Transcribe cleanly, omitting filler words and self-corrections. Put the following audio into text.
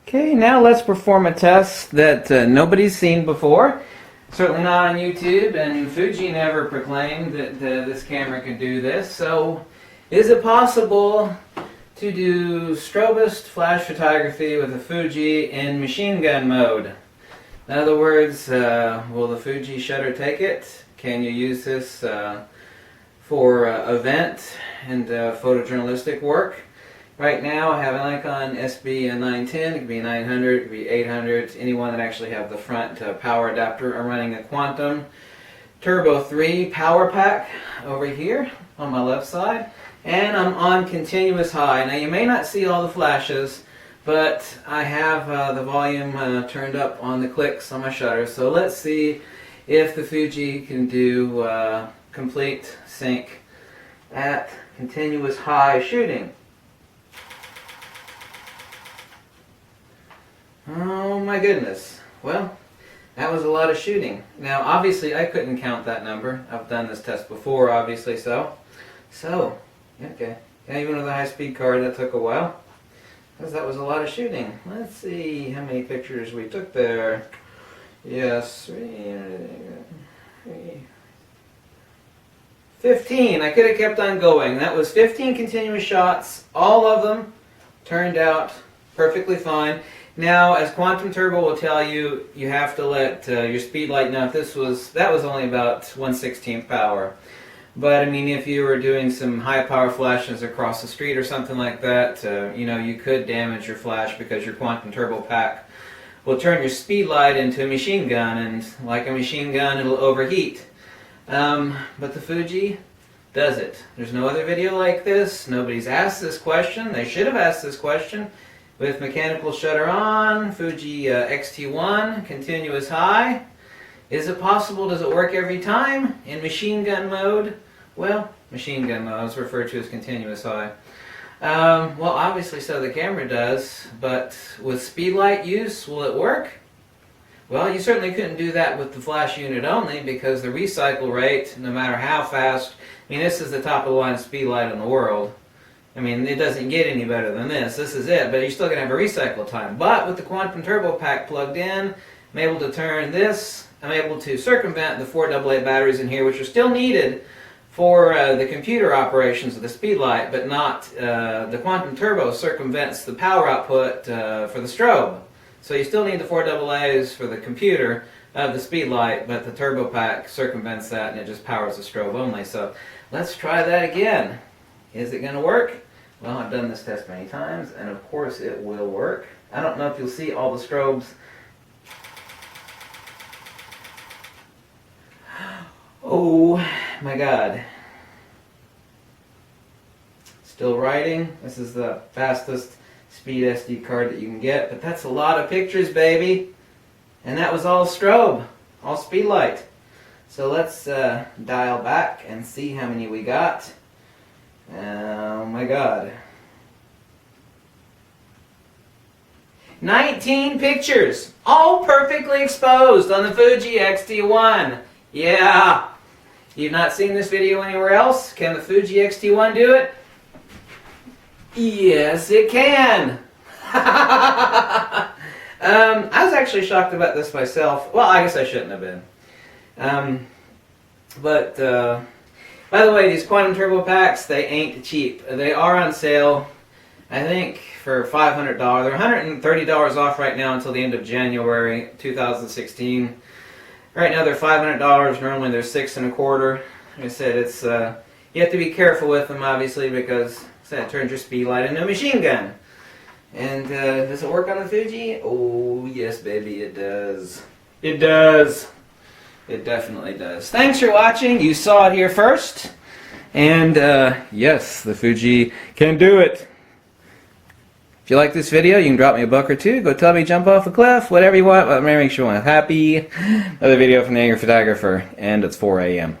Okay, now let's perform a test that nobody's seen before. Certainly not on YouTube, and Fuji never proclaimed that this camera could do this. So, is it possible to do strobist flash photography with a Fuji in machine gun mode? In other words, will the Fuji shutter take it? Can you use this for event and photojournalistic work? Right now I have an Nikon SB910, it could be 900, it could be 800, any one that actually have the front power adapter. I'm running a Quantum Turbo 3 power pack over here on my left side, and I'm on continuous high. Now you may not see all the flashes, but I have the volume turned up on the clicks on my shutter, so let's see if the Fuji can do complete sync at continuous high shooting. Oh my goodness. Well, that was a lot of shooting. Now obviously I couldn't count that number. I've done this test before, obviously, so okay. Yeah, even with a high-speed card that took a while, because that was a lot of shooting. Let's see how many pictures we took there. Yes, 15. I could have kept on going. That was 15 continuous shots. All of them turned out perfectly fine. Now, as Quantum Turbo will tell you, you have to let your speed light know. That was only about 1/16 power. But I mean, if you were doing some high power flashes across the street or something like that, you could damage your flash because your Quantum Turbo pack will turn your speed light into a machine gun, and like a machine gun, it'll overheat. But the Fuji does it. There's no other video like this. Nobody's asked this question. They should have asked this question. With mechanical shutter on, Fuji X-T1, continuous high. Is it possible? Does it work every time? In machine gun mode? Well, machine gun mode is referred to as continuous high. Well, obviously so the camera does, but with speed light use, will it work? Well, you certainly couldn't do that with the flash unit only, because the recycle rate, no matter how fast, I mean, this is the top of the line speed light in the world. I mean, it doesn't get any better than this. This is it, but you're still going to have a recycle time. But with the Quantum Turbo pack plugged in, I'm able to turn this, I'm able to circumvent the 4 AA batteries in here, which are still needed for the computer operations of the speed light, but not, the Quantum Turbo circumvents the power output for the strobe. So you still need the 4 AA's for the computer of the speed light, but the Turbo pack circumvents that and it just powers the strobe only. So let's try that again. Is it going to work? Well, I've done this test many times, and of course it will work. I don't know if you'll see all the strobes. Oh my God. Still writing. This is the fastest speed SD card that you can get, but that's a lot of pictures, baby. And that was all strobe, all speed light. So let's dial back and see how many we got. Oh my God. 19 pictures, all perfectly exposed on the Fuji X-T1. Yeah. You've not seen this video anywhere else? Can the Fuji X-T1 do it? Yes, it can. I was actually shocked about this myself. Well, I guess I shouldn't have been. By the way, these Quantum Turbo packs, they ain't cheap. They are on sale, I think, for $500. They're $130 off right now until the end of January 2016. Right now they're $500. Normally they're $625. Like I said, it's you have to be careful with them, obviously, because it turns your speed light into a machine gun. And does it work on the Fuji? Oh yes, baby, it does. It does. It definitely does. Thanks for watching. You saw it here first. And yes, the Fuji can do it. If you like this video, you can drop me a buck or two. Go tell me jump off a cliff, whatever you want. But make sure I'm happy. Another video from the Angry Photographer. And it's 4 a.m.